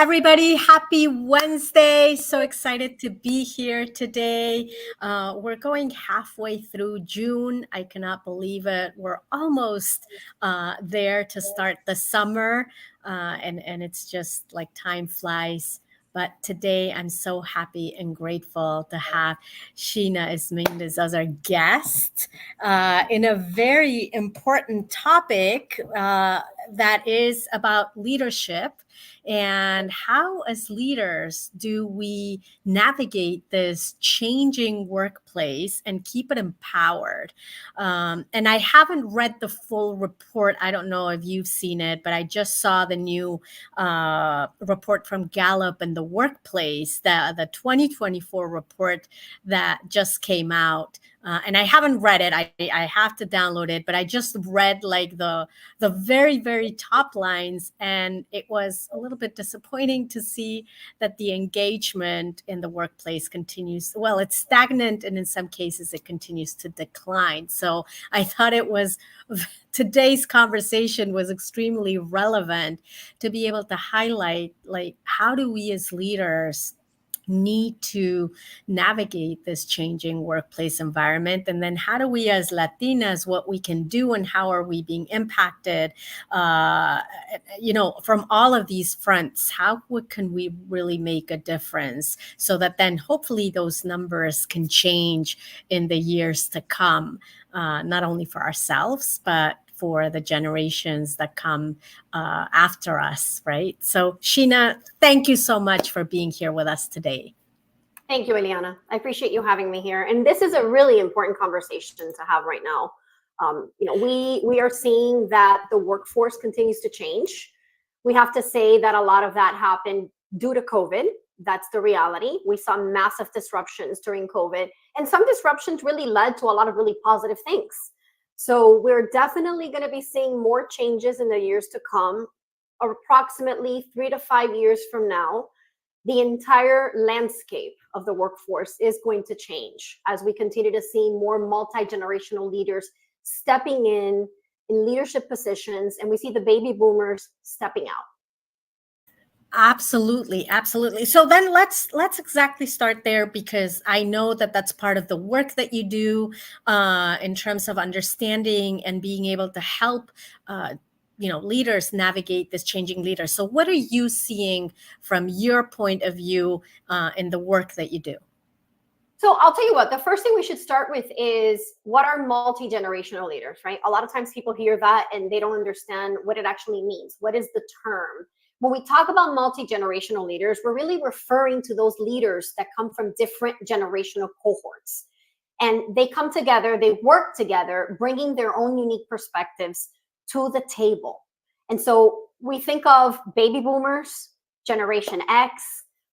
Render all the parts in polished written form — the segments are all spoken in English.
everybody. Happy Wednesday. So excited to be here today. We're going halfway through June. I cannot believe it. We're almost there to start the summer. And it's just like time flies. But today I'm so happy and grateful to have Sheena Eizmendiz as our guest in a very important topic that is about leadership and how, as leaders, do we navigate this changing workplace and keep it empowered? And I haven't read the full report. I don't know if you've seen it, but I just saw the new report from Gallup and the workplace, the 2024 report that just came out. And I haven't read it. I have to download it, but I just read like the very, very top lines, and it was a little bit disappointing to see that the engagement in the workplace continues. Well, it's stagnant, and in some cases it continues to decline. So I thought today's conversation was extremely relevant to be able to highlight, like, how do we as leaders need to navigate this changing workplace environment, and then how do we as Latinas, what we can do and how are we being impacted from all of these fronts. Can we really make a difference so that then hopefully those numbers can change in the years to come, not only for ourselves but for the generations that come after us, right? So Sheena, thank you so much for being here with us today. Thank you, Eliana. I appreciate you having me here. And this is a really important conversation to have right now. We are seeing that the workforce continues to change. We have to say that a lot of that happened due to COVID. That's the reality. We saw massive disruptions during COVID, and some disruptions really led to a lot of really positive things. So we're definitely going to be seeing more changes in the years to come. Approximately 3 to 5 years from now, the entire landscape of the workforce is going to change as we continue to see more multi-generational leaders stepping in leadership positions, and we see the baby boomers stepping out. Absolutely. So then let's exactly start there, because I know that that's part of the work that you do in terms of understanding and being able to help leaders navigate this changing leader. So what are you seeing from your point of view in the work that you do? So I'll tell you what, the first thing we should start with is, what are multi-generational leaders, right? A lot of times people hear that and they don't understand what it actually means. What is the term? When we talk about multi-generational leaders, we're really referring to those leaders that come from different generational cohorts. And they come together, they work together, bringing their own unique perspectives to the table. And so we think of baby boomers, Generation X,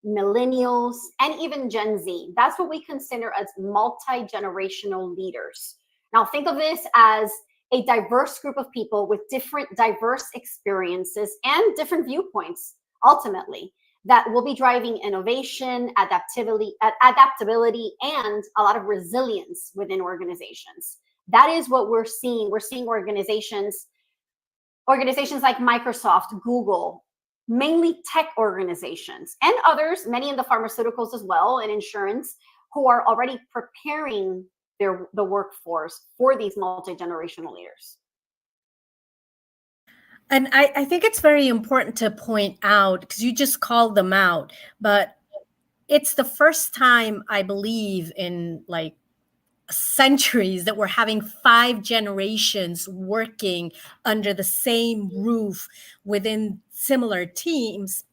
millennials, and even Gen Z. That's what we consider as multi-generational leaders. Now think of this as a diverse group of people with different diverse experiences and different viewpoints, ultimately, that will be driving innovation, adaptability, and a lot of resilience within organizations. That is what we're seeing. We're seeing organizations like Microsoft, Google, mainly tech organizations, and others, many in the pharmaceuticals as well, and insurance, who are already preparing the workforce for these multi-generational leaders. And I think it's very important to point out, because you just called them out, but it's the first time, I believe, in like centuries that we're having 5 generations working under the same roof within similar teams.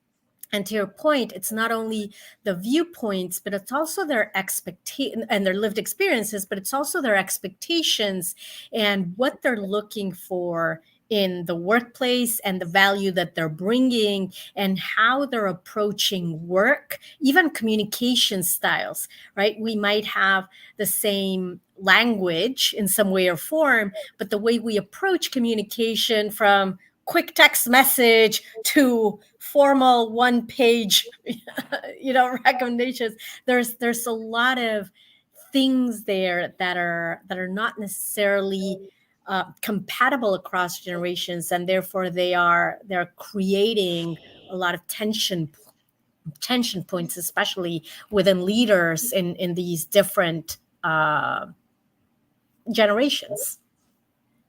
And to your point, it's not only the viewpoints, but it's also their expectation and their lived experiences, but it's also their expectations and what they're looking for in the workplace and the value that they're bringing and how they're approaching work, even communication styles, right? We might have the same language in some way or form, but the way we approach communication, from quick text message to formal one-page, recommendations. There's a lot of things there that are not necessarily compatible across generations, and therefore they're creating a lot of tension tension points, especially within leaders in these different generations.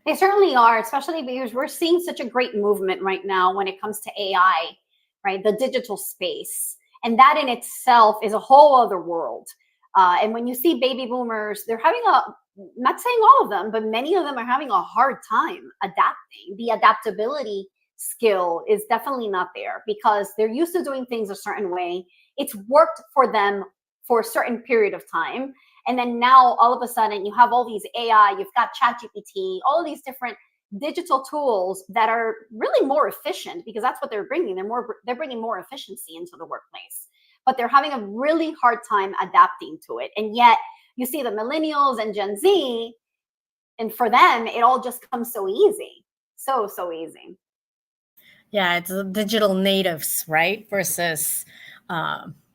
They certainly are, especially because we're seeing such a great movement right now when it comes to AI, right? The digital space. And that in itself is a whole other world. And when you see baby boomers, they're having not saying all of them, but many of them are having a hard time adapting. The adaptability skill is definitely not there because they're used to doing things a certain way. It's worked for them for a certain period of time. And then now all of a sudden you have all these AI, you've got ChatGPT, all of these different digital tools that are really more efficient because that's what they're bringing. They're bringing more efficiency into the workplace, but they're having a really hard time adapting to it. And yet you see the millennials and Gen Z, and for them, it all just comes so easy. So easy. Yeah, it's the digital natives, right? Versus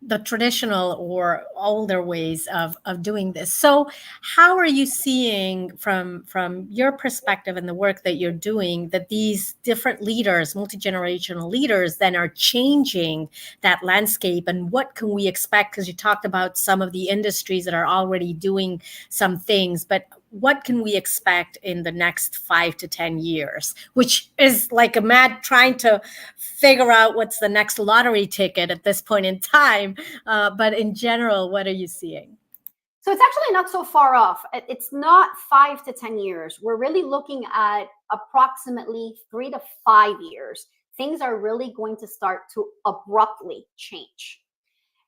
the traditional or older ways of doing this. So how are you seeing from your perspective and the work that you're doing that these different leaders, multi-generational leaders, then are changing that landscape, and what can we expect? Because you talked about some of the industries that are already doing some things, but what can we expect in the next 5 to 10 years, which is like a mad trying to figure out what's the next lottery ticket at this point in time. But in general, what are you seeing? So it's actually not so far off. It's not 5 to 10 years. We're really looking at approximately 3 to 5 years. Things are really going to start to abruptly change.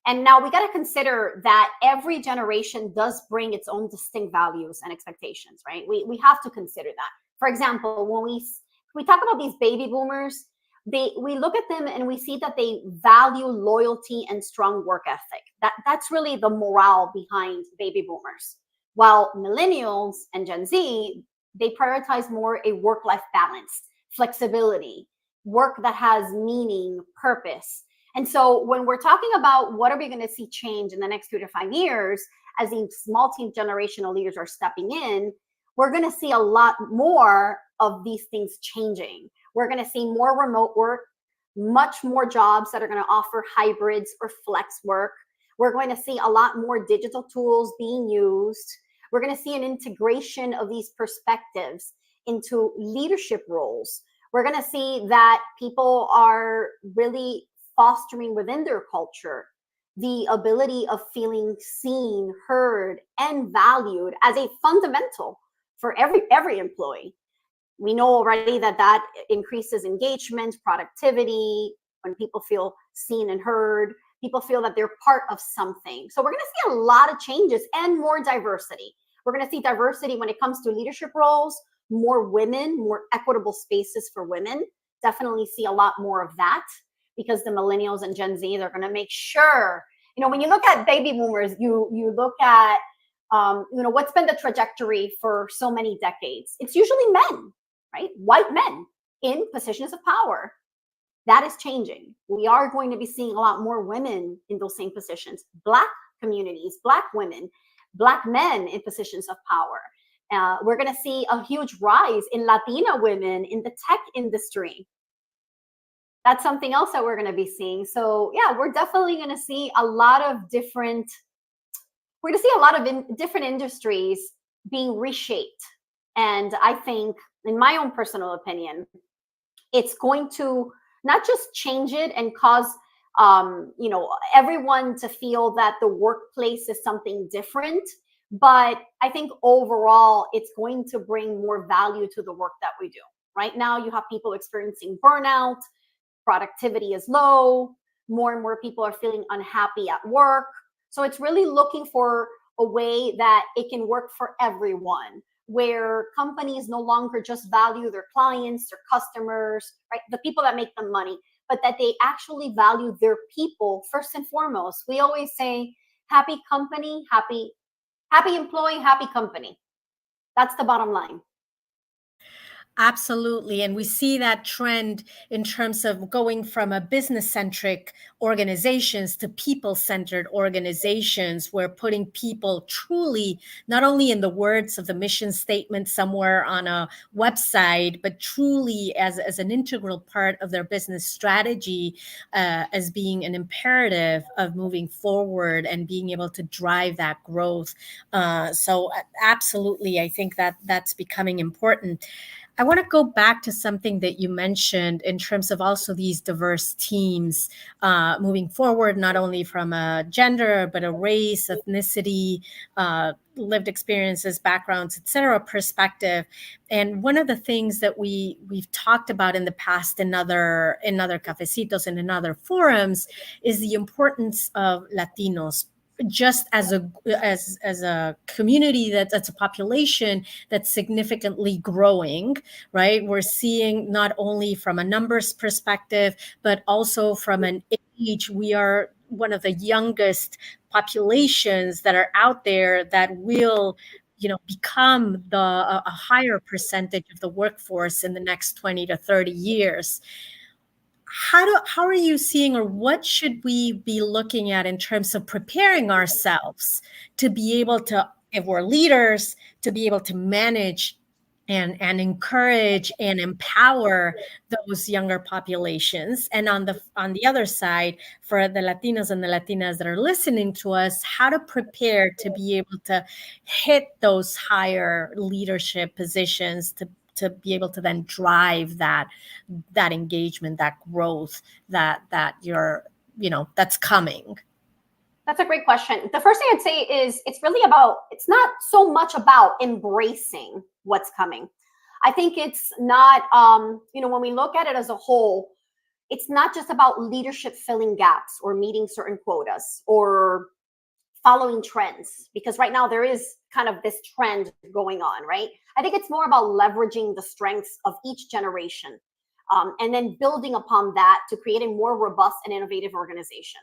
And now we got to consider that every generation does bring its own distinct values and expectations, right? We have to consider that. For example, when we talk about these baby boomers, we look at them and we see that they value loyalty and strong work ethic. That's really the morale behind baby boomers. While millennials and Gen Z, they prioritize more a work-life balance, flexibility, work that has meaning, purpose. And so when we're talking about what are we going to see change in the next 2 to 5 years, as these multi-generational leaders are stepping in, we're going to see a lot more of these things changing. We're going to see more remote work, much more jobs that are going to offer hybrids or flex work. We're going to see a lot more digital tools being used. We're going to see an integration of these perspectives into leadership roles. We're going to see that people are really fostering within their culture the ability of feeling seen, heard, and valued as a fundamental for every employee. We know already that increases engagement, productivity. When people feel seen and heard, people feel that they're part of something. So we're going to see a lot of changes and more diversity. We're going to see diversity when it comes to leadership roles, more women, more equitable spaces for women. Definitely see a lot more of that because the millennials and Gen Z, they're going to make sure, when you look at baby boomers, you look at, what's been the trajectory for so many decades. It's usually men, right? White men in positions of power. That is changing. We are going to be seeing a lot more women in those same positions, Black communities, Black women, Black men in positions of power. We're going to see a huge rise in Latina women in the tech industry. That's something else that we're going to be seeing. So yeah, we're definitely going to see a lot of different different industries being reshaped. And I think, in my own personal opinion, it's going to not just change it and cause everyone to feel that the workplace is something different, but I think overall it's going to bring more value to the work that we do. Right now, you have people experiencing burnout, productivity is low, more and more people are feeling unhappy at work. So it's really looking for a way that it can work for everyone, where companies no longer just value their clients, their customers, right? The people that make them money, but that they actually value their people first and foremost. We always say, happy company, happy employee, happy company. That's the bottom line. Absolutely. And we see that trend in terms of going from a business centric organizations to people centered organizations, where putting people truly, not only in the words of the mission statement somewhere on a website, but truly as an integral part of their business strategy, as being an imperative of moving forward and being able to drive that growth. So absolutely, I think that that's becoming important. I want to go back to something that you mentioned in terms of also these diverse teams moving forward, not only from a gender, but a race, ethnicity, lived experiences, backgrounds, et cetera, perspective. And one of the things that we've talked about in the past in other cafecitos and in other forums is the importance of Latinos, just as a community, that's a population that's significantly growing, right? We're seeing not only from a numbers perspective, but also from an age. We are one of the youngest populations that are out there that will, become a higher percentage of the workforce in the next 20 to 30 years. How are you seeing, or what should we be looking at in terms of preparing ourselves to be able to, if we're leaders, to be able to manage and encourage and empower those younger populations? And on the other side, for the Latinos and the Latinas that are listening to us, how to prepare to be able to hit those higher leadership positions, to be able to then drive that engagement, that growth, that you're, that's coming. That's a great question. The first thing I'd say is it's not so much about embracing what's coming. I think it's not, when we look at it as a whole, it's not just about leadership filling gaps or meeting certain quotas or following trends, because right now there is kind of this trend going on, right? I think it's more about leveraging the strengths of each generation, and then building upon that to create a more robust and innovative organization.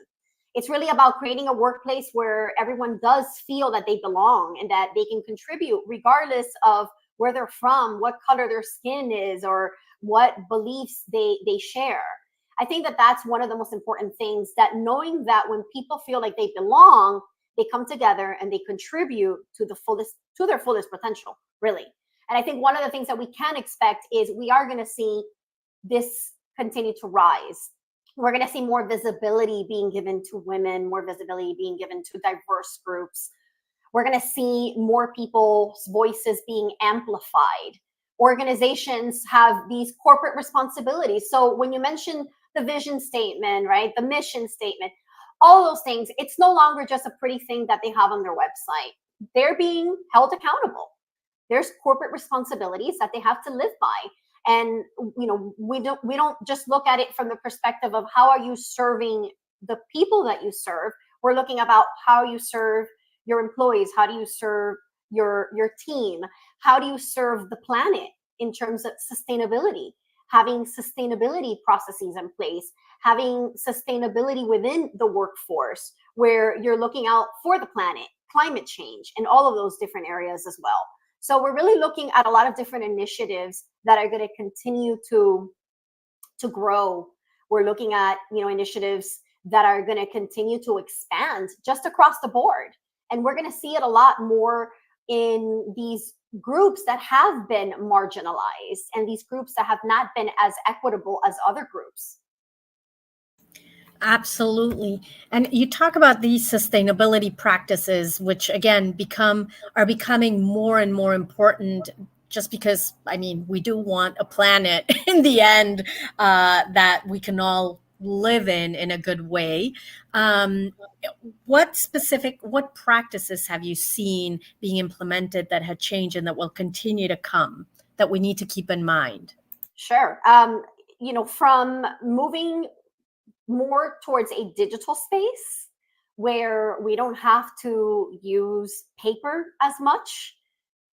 It's really about creating a workplace where everyone does feel that they belong and that they can contribute regardless of where they're from, what color their skin is, or what beliefs they share. I think that that's one of the most important things, that knowing that when people feel like they belong, they come together and they contribute to their fullest potential, really. And I think one of the things that we can expect is we are going to see this continue to rise. We're going to see more visibility being given to women, more visibility being given to diverse groups. We're going to see more people's voices being amplified. Organizations have these corporate responsibilities. So when you mention the vision statement, right, the mission statement, all those things, it's no longer just a pretty thing that they have on their website. They're being held accountable. There's corporate responsibilities that they have to live by. And we don't just look at it from the perspective of how are you serving the people that you serve. We're looking about how you serve your employees, how do you serve your team, how do you serve the planet in terms of sustainability, having sustainability processes in place, having sustainability within the workforce where you're looking out for the planet, climate change, and all of those different areas as well. So we're really looking at a lot of different initiatives that are going to continue to grow. We're looking at initiatives that are going to continue to expand just across the board. And we're going to see it a lot more in these groups that have been marginalized and these groups that have not been as equitable as other groups. Absolutely. And you talk about these sustainability practices, which again are becoming more and more important, just because, I mean, we do want a planet in the end that we can all live in a good way. What practices have you seen being implemented that had changed and that will continue to come, that we need to keep in mind? Sure. From moving more towards a digital space where we don't have to use paper as much,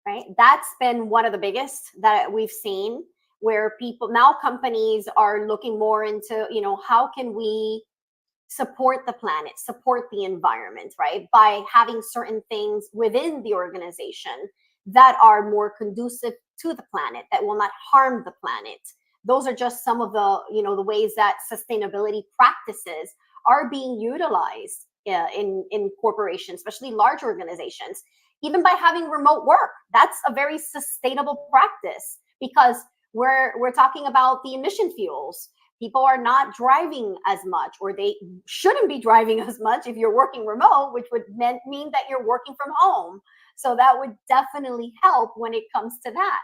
right? That's been one of the biggest that we've seen, where companies are looking more into, how can we support the planet, support the environment, right? By having certain things within the organization that are more conducive to the planet, that will not harm the planet. Those are just some of the, the ways that sustainability practices are being utilized in corporations, especially large organizations. Even by having remote work, that's a very sustainable practice, because we're talking about the emission fuels. People are not driving as much, or they shouldn't be driving as much if you're working remote, which would mean that you're working from home. So that would definitely help when it comes to that.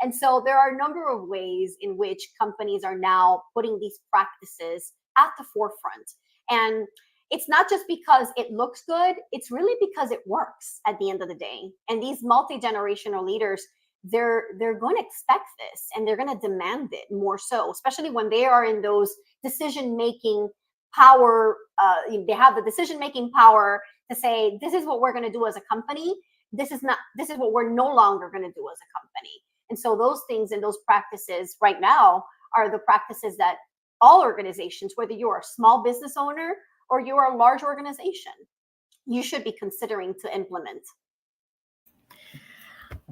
And so there are a number of ways in which companies are now putting these practices at the forefront. And it's not just because it looks good, it's really because it works at the end of the day. And these multi-generational leaders, they're going to expect this, and they're going to demand it more so, especially when they are in those decision-making power. They have the decision-making power to say, this is what we're going to do as a company. This is what we're no longer going to do as a company. And so those things and those practices right now are the practices that all organizations, whether you're a small business owner or you're a large organization, you should be considering to implement.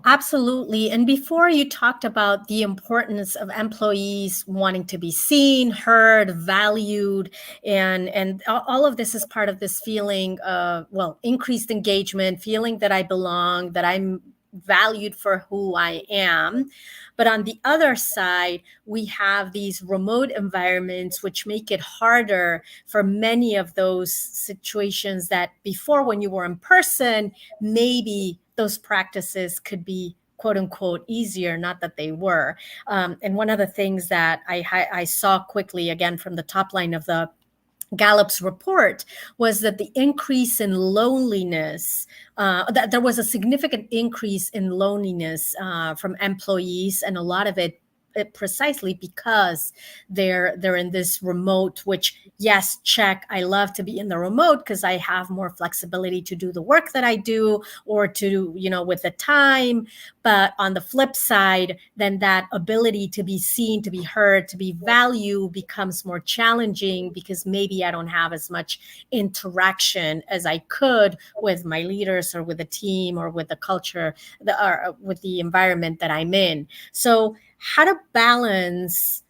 Absolutely. And before, you talked about the importance of employees wanting to be seen, heard, valued, and all of this is part of this feeling of, well, increased engagement, feeling that I belong, that I'm valued for who I am. But on the other side, we have these remote environments, which make it harder for many of those situations that before, when you were in person, maybe those practices could be quote unquote easier, not that they were. And one of the things that I saw quickly, again, from the top line of the Gallup's report, was that the increase in loneliness, that there was a significant increase in loneliness from employees, and a lot of it precisely because they're in this remote, which, yes, check, I love to be in the remote because I have more flexibility to do the work that I do, or to, with the time. But on the flip side, then that ability to be seen, to be heard, to be valued becomes more challenging, because maybe I don't have as much interaction as I could with my leaders, or with the team, or with the culture, or with the environment that I'm in. So how to balance,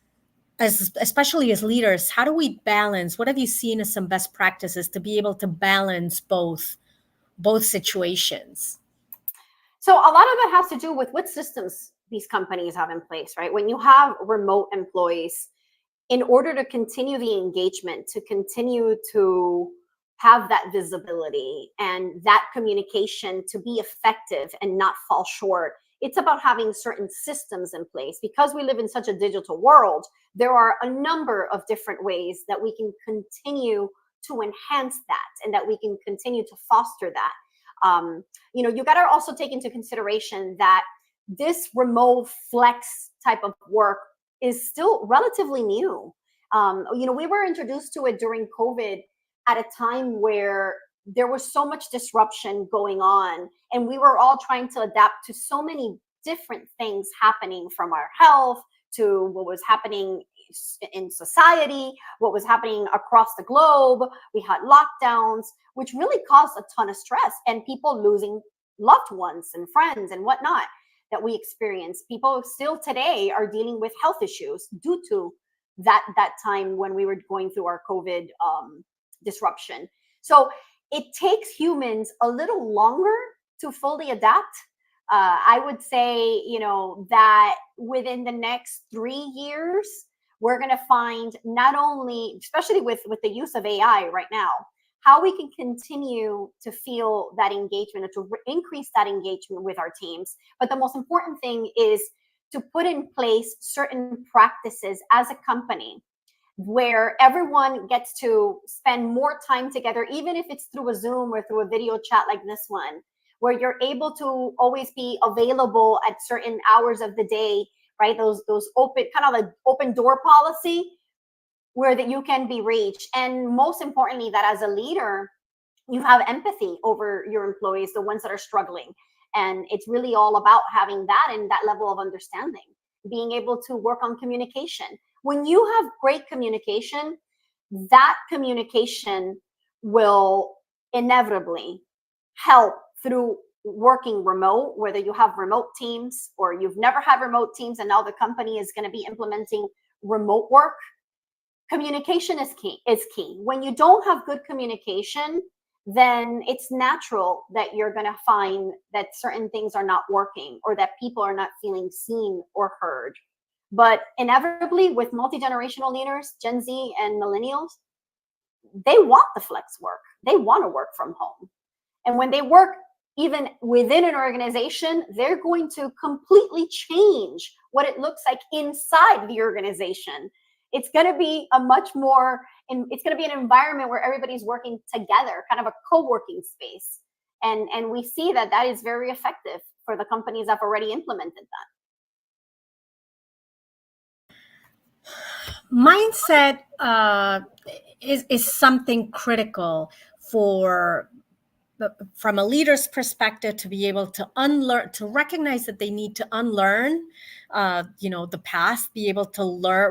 especially as leaders, how do we balance? What have you seen as some best practices to be able to balance both situations? So a lot of it has to do with what systems these companies have in place, right? When you have remote employees, in order to continue the engagement, to continue to have that visibility and that communication to be effective and not fall short, it's about having certain systems in place. Because we live in such a digital world, there are a number of different ways that we can continue to enhance that, and that we can continue to foster that. You got to also take into consideration that this remote flex type of work is still relatively new. We were introduced to it during COVID, at a time where there was so much disruption going on, and we were all trying to adapt to so many different things happening, from our health to what was happening in society, what was happening across the globe. We had lockdowns, which really caused a ton of stress, and people losing loved ones and friends and whatnot that we experienced. People still today are dealing with health issues due to that time when we were going through our COVID disruption. So it takes humans a little longer to fully adapt. I would say, that within the next 3 years, we're going to find, not only, especially with the use of AI right now, how we can continue to feel that engagement, or to increase that engagement with our teams. But the most important thing is to put in place certain practices as a company, where everyone gets to spend more time together, even if it's through a Zoom or through a video chat like this one, where you're able to always be available at certain hours of the day, right? Those open, kind of like open door policy, where that you can be reached. And most importantly, that as a leader, you have empathy over your employees, the ones that are struggling. And it's really all about having that, and that level of understanding, being able to work on communication. When you have great communication, that communication will inevitably help through working remote, whether you have remote teams or you've never had remote teams and now the company is going to be implementing remote work, communication is key. When you don't have good communication, then it's natural that you're going to find that certain things are not working or that people are not feeling seen or heard. But inevitably, with multi-generational leaders, Gen Z and millennials, they want the flex work. They want to work from home. And when they work even within an organization, they're going to completely change what it looks like inside the organization. It's going to be it's going to be an environment where everybody's working together, kind of a co-working space. And we see that is very effective for the companies that have already implemented that. Mindset is something critical from a leader's perspective, to be able to unlearn, to recognize that they need to unlearn, the past, be able to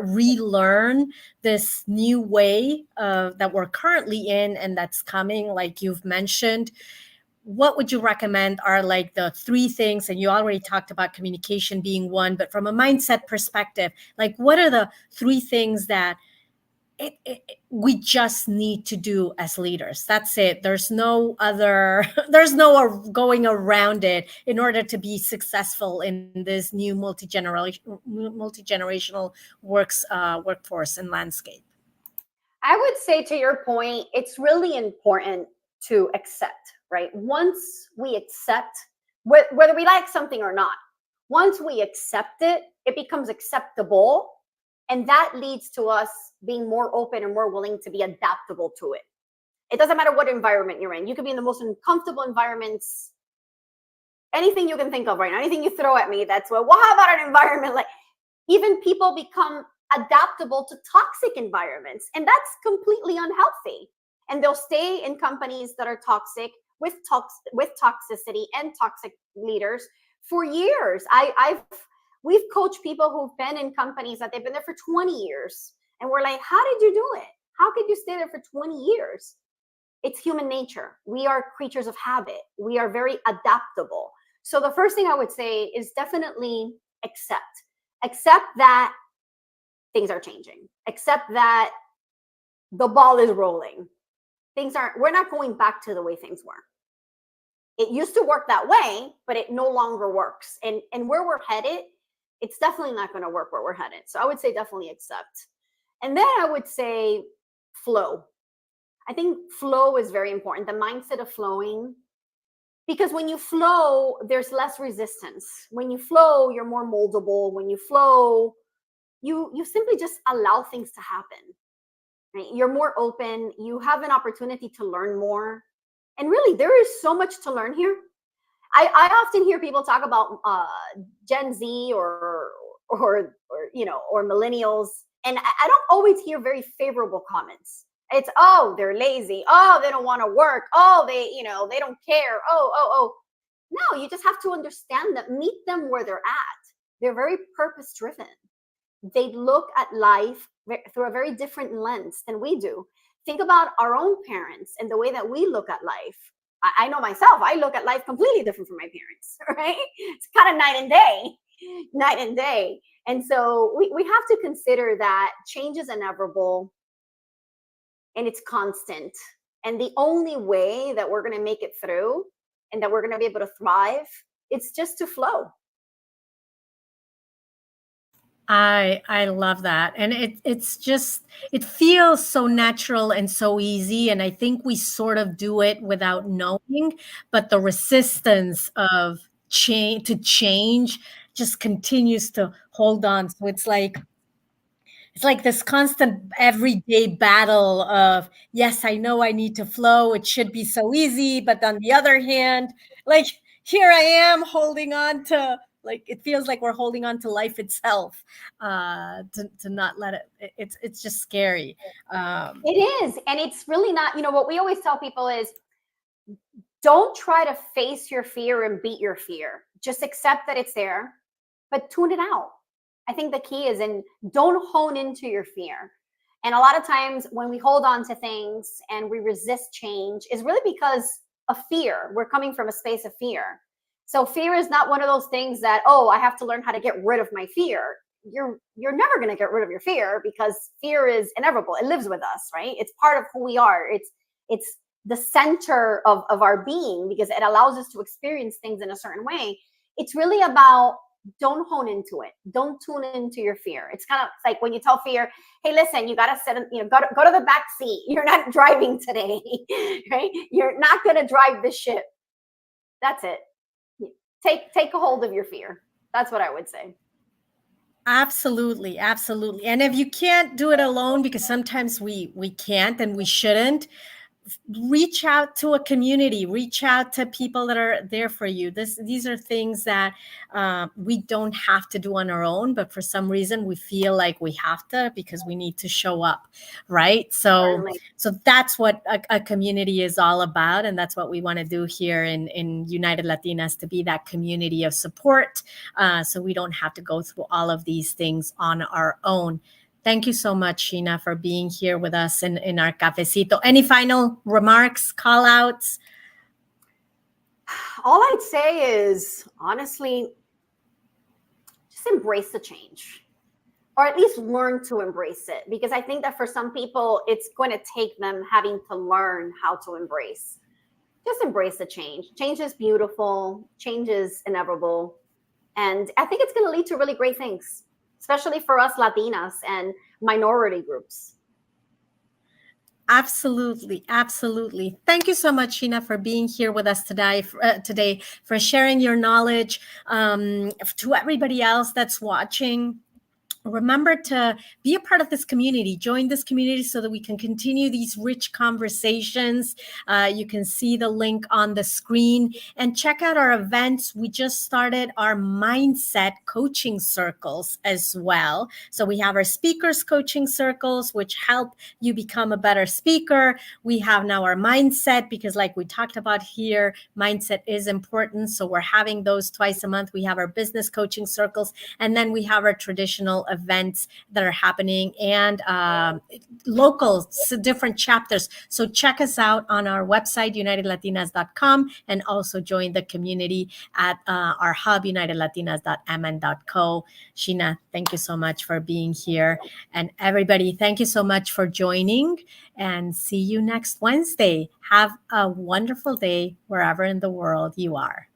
relearn this new way that we're currently in and that's coming, like you've mentioned. What would you recommend are like the three things? And you already talked about communication being one, but from a mindset perspective, like what are the three things that we just need to do as leaders? That's it. There's no going around it in order to be successful in this new multi-generational workforce and landscape. I would say, to your point, it's really important to accept, right? Once we accept, whether we like something or not, once we accept it, it becomes acceptable. And that leads to us being more open and more willing to be adaptable to it. It doesn't matter what environment you're in. You could be in the most uncomfortable environments, anything you can think of right now, anything you throw at me, that's well, how about an environment like, even people become adaptable to toxic environments, and that's completely unhealthy. And they'll stay in companies that are toxic with toxicity and toxic leaders for years. We've coached people who've been in companies that they've been there for 20 years. And we're like, how did you do it? How could you stay there for 20 years? It's human nature. We are creatures of habit. We are very adaptable. So the first thing I would say is definitely accept that things are changing. Accept that the ball is rolling. We're not going back to the way things were. It used to work that way, but it no longer works. And where we're headed, it's definitely not going to work where we're headed. So I would say definitely accept. And then I would say flow. I think flow is very important. The mindset of flowing, because when you flow, there's less resistance. When you flow, you're more moldable. When you flow, you simply just allow things to happen. Right? You're more open. You have an opportunity to learn more. And really, there is so much to learn here. I often hear people talk about Gen Z or millennials, and I don't always hear very favorable comments. It's, oh, they're lazy. Oh, they don't want to work. Oh, they don't care. Oh. No, you just have to understand that, meet them where they're at. They're very purpose driven. They look at life through a very different lens than we do. Think about our own parents and the way that we look at life. I know myself, I look at life completely different from my parents, right? It's kind of night and day. And so we have to consider that change is inevitable and it's constant. And the only way that we're going to make it through and that we're going to be able to thrive, it's just to flow. I love that. And it feels so natural and so easy. And I think we sort of do it without knowing, but the resistance of change just continues to hold on. So it's like this constant everyday battle of, yes, I know I need to flow. It should be so easy. But on the other hand, like, here I am holding on to, like, it feels like we're holding on to life itself, to not let it. It's just scary. It is. And it's really not, what we always tell people is, don't try to face your fear and beat your fear. Just accept that it's there, but tune it out. I think the key is don't hone into your fear. And a lot of times when we hold on to things and we resist change is really because a fear. We're coming from a space of fear. So fear is not one of those things that, oh, I have to learn how to get rid of my fear. You're never going to get rid of your fear, because fear is inevitable. It lives with us, right? It's part of who we are. It's the center of our being, because it allows us to experience things in a certain way. It's really about, don't hone into it. Don't tune into your fear. It's kind of like when you tell fear, hey, listen, you got to sit, go to the back seat. You're not driving today, right? You're not going to drive the ship. That's it. Take a hold of your fear. That's what I would say. Absolutely, absolutely. And if you can't do it alone, because sometimes we can't and we shouldn't, reach out to a community, reach out to people that are there for you. These are things that we don't have to do on our own, but for some reason we feel like we have to, because we need to show up, right? So that's what a community is all about, and that's what we want to do here in United Latinas, to be that community of support, so we don't have to go through all of these things on our own. Thank you so much, Sheena, for being here with us in our Cafecito. Any final remarks, call outs? All I'd say is, honestly, just embrace the change, or at least learn to embrace it. Because I think that for some people, it's going to take them having to learn how to embrace. Just embrace the change. Change is beautiful. Change is inevitable. And I think it's going to lead to really great things, especially for us Latinas and minority groups. Absolutely. Absolutely. Thank you so much, Sheena, for being here with us today, for sharing your knowledge. To everybody else that's watching, remember to be a part of this community, join this community so that we can continue these rich conversations. You can see the link on the screen, and check out our events. We just started our mindset coaching circles as well. So we have our speakers coaching circles, which help you become a better speaker. We have now our mindset, because like we talked about here, mindset is important. So we're having those twice a month. We have our business coaching circles, and then we have our traditional events that are happening, and local, different chapters. So check us out on our website, unitedlatinas.com, and also join the community at our hub, unitedlatinas.mn.co. Sheena, thank you so much for being here. And everybody, thank you so much for joining, and see you next Wednesday. Have a wonderful day wherever in the world you are.